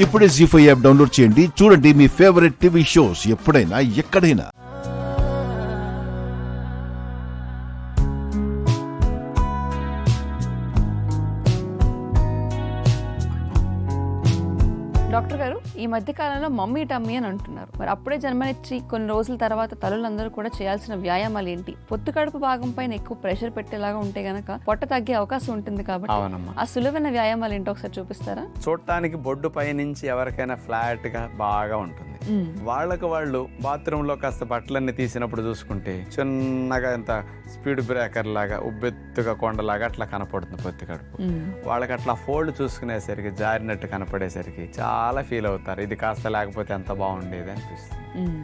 ఇప్పుడే జీ5 app download చేయండి. చూడండి మీ ఫేవరెట్ టీవీ షోస్ ఎప్పుడైనా ఎక్కడైనా. డాక్టర్ గారు, ఈ మధ్య కాలంలో మమ్మీ టమ్మీ అని అంటున్నారు. మరి అప్పుడే జన్మనిచ్చి కొన్ని రోజుల తర్వాత తల్లులందరూ కూడా చేయాల్సిన వ్యాయామాలు ఏంటి? పొత్తు కడుపు భాగం పైన ఎక్కువ ప్రెషర్ పెట్టేలాగా ఉంటే గనక పొట్ట తగ్గే అవకాశం ఉంటుంది కాబట్టి ఆ సులువైన వ్యాయామాలు ఏంటో ఒకసారి చూపిస్తారా? చూడటానికి బొడ్డు పై నుంచి ఎవరికైనా ఫ్లాట్ గా బాగా ఉంటుంది. వాళ్ళకు వాళ్ళు బాత్రూమ్ లో కాస్త బట్టలన్నీ తీసినప్పుడు చూసుకుంటే చిన్నగా ఎంత స్పీడ్ బ్రేకర్ లాగా ఉబ్బెత్తుగా కొండలాగా అట్లా కనపడుతుంది పొత్తి కడుపు. వాళ్ళకి అట్లా ఫోల్డ్ చూసుకునేసరికి జారినట్టు కనపడేసరికి చాలా ఫీల్ అవుతారు. ఇది కాస్త లేకపోతే ఎంత బాగుండేది అనిపిస్తుంది.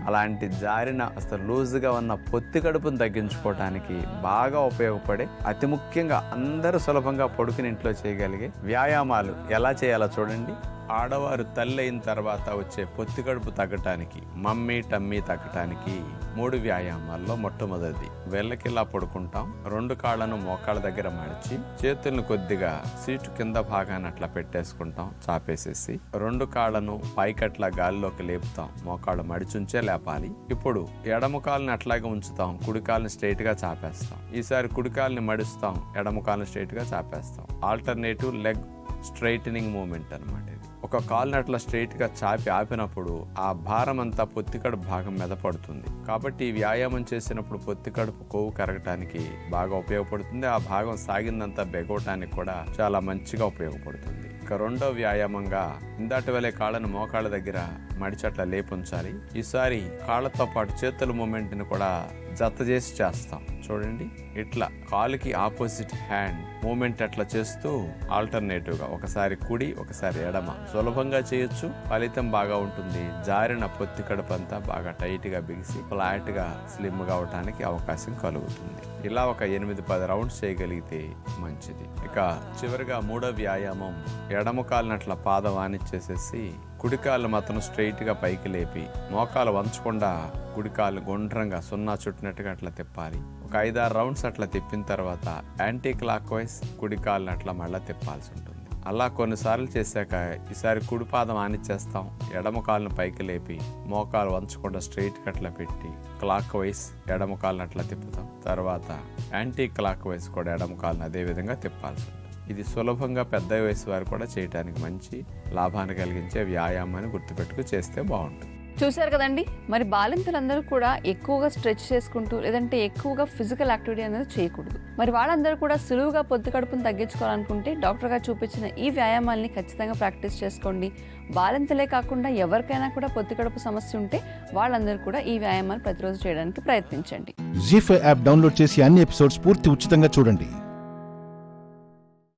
అలాంటి జారిన అసలు లూజ్గా ఉన్న పొత్తి కడుపును తగ్గించుకోవడానికి బాగా ఉపయోగపడే అతి ముఖ్యంగా అందరూ సులభంగా పడుకుని ఇంట్లో చేయగలిగే వ్యాయామాలు ఎలా చేయాలో చూడండి. ఆడవారు తల్లి అయిన తర్వాత వచ్చే పొత్తి కడుపు తగ్గటానికి, మమ్మీ టమ్మీ తగ్గటానికి 3 వ్యాయామాల్లో మొట్టమొదటిది వెళ్ళకిలా పడుకుంటాం. 2 కాళ్ళను మోకాళ్ళ దగ్గర మడిచి చేతులను కొద్దిగా సీటు కింద భాగాన్ని అట్లా పెట్టేసుకుంటాం చాపేసేసి. 2 కాళ్ళను పైకట్లా గాలిలోకి లేపుతాం. మోకాళ్ళు మడిచుంచే లేపాలి. ఇప్పుడు ఎడమ కాళ్ళని అట్లాగే ఉంచుతాం. కుడి కాళ్ళని స్ట్రైట్ గా చాపేస్తాం. ఈసారి కుడి కాళ్ళని మడుస్తాం. ఎడమ కాళ్ళని స్ట్రైట్ గా చాపేస్తాం. ఆల్టర్నేటివ్ లెగ్ స్ట్రైటనింగ్ మూమెంట్ అనమాట. ఒక కాలుని అట్లా స్ట్రైట్ గా చాపి ఆపినప్పుడు ఆ భారం అంతా పొత్తికడుపు భాగం మీద పడుతుంది. కాబట్టి ఈ వ్యాయామం చేసినప్పుడు పొత్తికడుపు కొవ్వు కరగటానికి బాగా ఉపయోగపడుతుంది. ఆ భాగం సాగిందంతా బెగవటానికి కూడా చాలా మంచిగా ఉపయోగపడుతుంది. ఇక రెండో వ్యాయామంగా ఇందాటి వేళ కాళ్ళను మోకాళ్ళ దగ్గర మడిచట్ల లేపుంచాలి. ఈసారి కాళ్ళతో పాటు చేతుల మూమెంట్ ని కూడా జత చేసి చేస్తాం. చూడండి, ఇట్లా కాలుకి ఆపోజిట్ హ్యాండ్ మూమెంట్ అట్లా చేస్తూ ఆల్టర్నేటివ్ గా ఒకసారి కుడి ఒకసారి ఎడమ సులభంగా చేయొచ్చు. ఫలితం బాగా ఉంటుంది. జారిన పొత్తి కడుపు అంతా బాగా టైట్ గా బిగిసి ఫ్లాట్ గా స్లిమ్ గా అవటానికి అవకాశం కలుగుతుంది. ఇలా ఒక 8-10 రౌండ్స్ చేయగలిగితే మంచిది. ఇక చివరిగా 3వ వ్యాయామం ఎడమ కాలుని అట్లా పాదం ఆనిచ్చేసేసి కుడి కాళ్ళు మాత్రం స్ట్రైట్ గా పైకి లేపి మోకాలు వంచకుండా కుడి కాళ్ళు గుండ్రంగా 0 చుట్టినట్టుగా అట్లా తిప్పాలి. ఒక 5-6 రౌండ్స్ అట్లా తిప్పిన తర్వాత యాంటీ క్లాక్ వైజ్ కుడి కాళ్ళని అట్లా మళ్ళీ తిప్పాల్సి ఉంటుంది. అలా కొన్నిసార్లు చేశాక ఈసారి కుడి పాదం ఆనిచ్చేస్తాం. ఎడమ కాళ్ళను పైకి లేపి మోకాలు వంచకుండా స్ట్రైట్ అట్లా పెట్టి క్లాక్ వైజ్ ఎడమ కాళ్ళని అట్లా తిప్పుతాం. తర్వాత యాంటీ క్లాక్ వైజ్ కూడా ఎడమ కాళ్ళని అదే విధంగా తిప్పాల్సి ఉంటుంది. ఇది సులభంగా పెద్ద వయసు వారు కూడా చేయడానికి మంచి లాభాన్ని కలిగించే వ్యాయామాన్ని గుర్తుపెట్టుకు చేస్తే బాగుంటుంది. చూశారు కదండి. మరి బాలింతలందరూ కూడా ఎక్కువగా స్ట్రెచ్ చేసుకుంటూ లేదంటే ఎక్కువగా ఫిజికల్ యాక్టివిటీ అనేది చేయకూడదు. మరి వాళ్ళందరూ కూడా సులువుగా పొత్తి కడుపును తగ్గించుకోవాలనుకుంటే డాక్టర్ గారు చూపించిన ఈ వ్యాయామాల్ని ఖచ్చితంగా ప్రాక్టీస్ చేసుకోండి. బాలింతలే కాకుండా ఎవరికైనా కూడా పొత్తి కడుపు సమస్య ఉంటే వాళ్ళందరూ కూడా ఈ వ్యాయామాలు ప్రతిరోజు చేయడానికి ప్రయత్నించండి. జీ5 యాప్ డౌన్లోడ్ చేసి అన్ని ఎపిసోడ్స్ పూర్తి ఉచితంగా చూడండి.